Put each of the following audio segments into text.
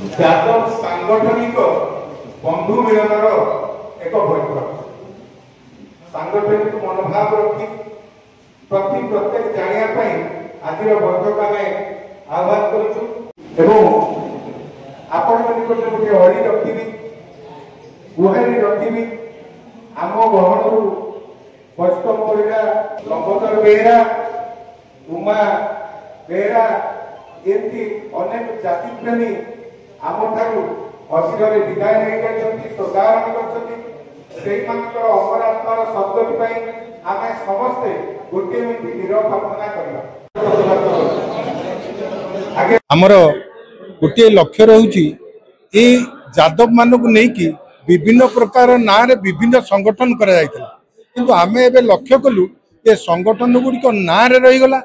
जादव सांगठनिक बंधु मिलनर एक बैठक सांगठनिक मनोभाव रखी प्रत्येक जानापी आज बैठक आम आह्वान करूँ आपण निकट गोटे अड़ी रखी गुहारी रखी आम गहणु वैष्णव बेहरा लंबोदर बेहरा उमा बेहरा एमती अनेक जाति प्रेमी आम ठारू अशीर विदाय नहीं जाती श्रद्धारण कर अमर आत्मार शब्द आम समस्ते गोटे मिनट नीरव प्रार्थना करवा। आमर गोटे लक्ष्य रोचे ये यादव मानक नहीं विभिन्न प्रकार ना विभिन्न संगठन करा किंतु आम ए लक्ष्य कलु ये संगठन गुड़िक ना रहीगला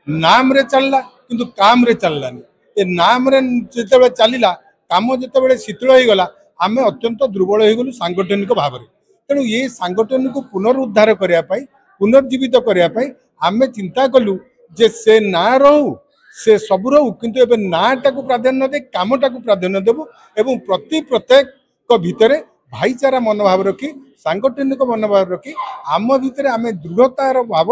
नाम रे चलला किंतु काम रे चललानी ए नाम रे जिते चलला काम जिते शिथिल हो गला आम अत्यंत दुर्बल हो गलु सांगठनिक भाव में। तेणु ये सांगठनिक पुनरुद्धार करने पुनर्जीवित करने आम चिंता कलु जे से ना रहू से सब रहू किंतु एबे नाटा को प्राधान्य दे कामटा को प्राधान्य देबू एवं प्रत्येक भितर भाईचारा मनोभाव रखी सांगठनिक मनोभाव रखी आम भितर आम दृढ़तार भाव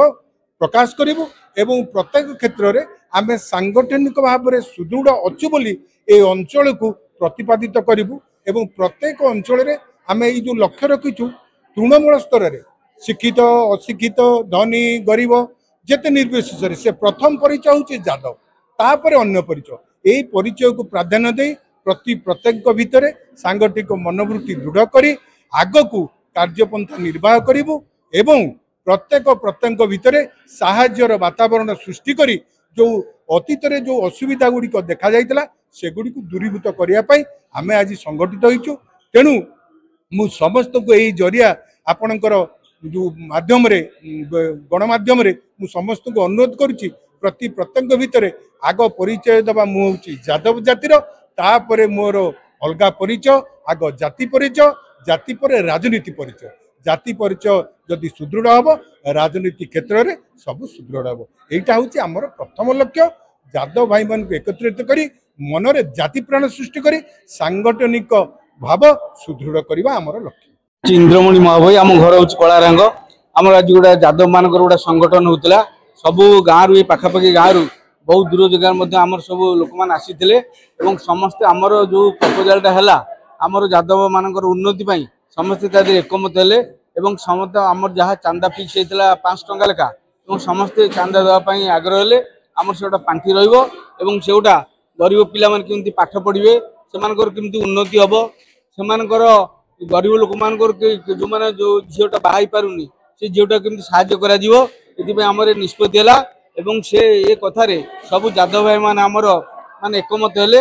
प्रकाश करूँ एवं प्रत्येक क्षेत्र में आम सांगठनिक भाव में सुदृढ़ अच्छु बोली ए अंचल को प्रतिपादित करूँ एवं प्रत्येक अंचल में आम ये जो लक्ष्य रखीचु तृणमूल स्तर में शिक्षित अशिक्षित धनी गरीब जेते निर्विशेष से प्रथम परिचय हूँ यादव तापर अन्य परिचय यही परिचय को प्राधान्य दे प्रत्येक भितर सांगठनिक मनोवृत्ति दृढ़ करी आग को कार्यपंथा निर्वाह करूँ एवं प्रत्येक भितर साहाय्यर वातावरण सृष्टि करी जो अतीत में जो असुविधा गुड़िक देखा जाइतला से गुड़िक दूरीभूत करने आम आज संगठित होइछु। तेणु मु समस्त को यही जरिया आपणकर जो माध्यम गणमाध्यम मु समस्त को अनुरोध करुच्ची प्रत्येक भितर आग परिचय दबा मु हूँ यादव जातिर तापर मोर अलगा परिचय आग जाति परिचय जाति पर राजनीति परिचय जाति परिचय जदि सुदृढ़ हम राजनीति क्षेत्र में सब सुदृढ़ हम यहाँ हूँ आमर प्रथम लक्ष्य यादव भाई मान एकत्रित करी मनरे जाति प्राण सृष्टि करी सांगठनिक भाव सुदृढ़ करवा आमर लक्ष्य। इंद्रमणि महाभाई आम घर हूँ कलारंग आम आज गोटे यादव मान गोटे संगठन होता सबू गाँव रु पाखापाखि गाँव रु बहुत दूर जगह आमर सब लोक मैंने आसी समस्ते आमर जो प्रपोजालटा है आमर यादव मान उन्नति समस्ते तादे एकमत हेले समस्त आमर जहाँ चांदा फिक्स होता 5 टंका लेखा समस्ते चांदा देवाई आग्रह हेले आमर से पांठि रही से गरीब पिला केमती पाठ पढ़े से केमती उन्नति हम से गरीब लोक मान जो मैंने जो झीटा बाहर पारुनी से झीटा केमती साहाय्य कर आमर निष्पत्ति है से ये कथार सब यादव भाई मान आमर मान एकमत हेले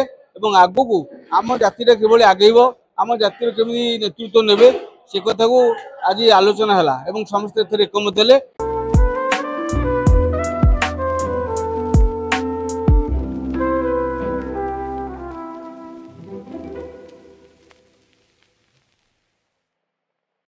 आग को आम जाति किभली आगेब आम जातिर केमती नेतृत्व नेबे से कथा को आज आलोचना है समस्ते एकमत हेले।